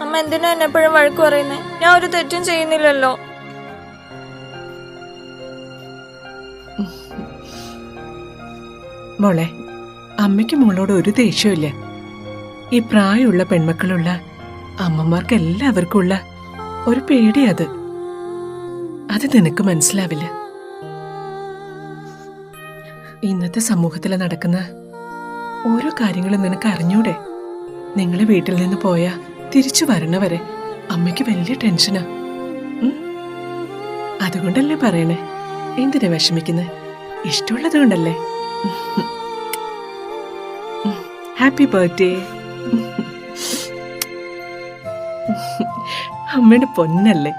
അമ്മ എന്തിനാ എന്നെപ്പോഴും വഴക്ക് പറയുന്നേ? ഞാൻ ഒരു തെറ്റും ചെയ്യുന്നില്ലല്ലോ. മോളെ, അമ്മയ്ക്ക് മോളോട് ഒരു ദേഷ്യമില്ല. ഈ പ്രായമുള്ള പെൺമക്കളുള്ള അമ്മമാർക്ക് എല്ലാവർക്കും ഉള്ള ഒരു പേടിയത്. അത് നിനക്ക് മനസ്സിലാവില്ല. ഇന്നത്തെ സമൂഹത്തിൽ നടക്കുന്ന ഓരോ കാര്യങ്ങളും നിനക്ക് അറിഞ്ഞൂടെ? നിങ്ങളെ വീട്ടിൽ നിന്ന് പോയാ തിരിച്ചു വരണവരെ അമ്മയ്ക്ക് വലിയ ടെൻഷനാ. അതുകൊണ്ടല്ലേ പറയണേ, എന്തിനാ വിഷമിക്കുന്നത്? ഇഷ്ടമുള്ളത് കൊണ്ടല്ലേ. Happy birthday. അമ്മയുടെ പൊന്നല്ലേ.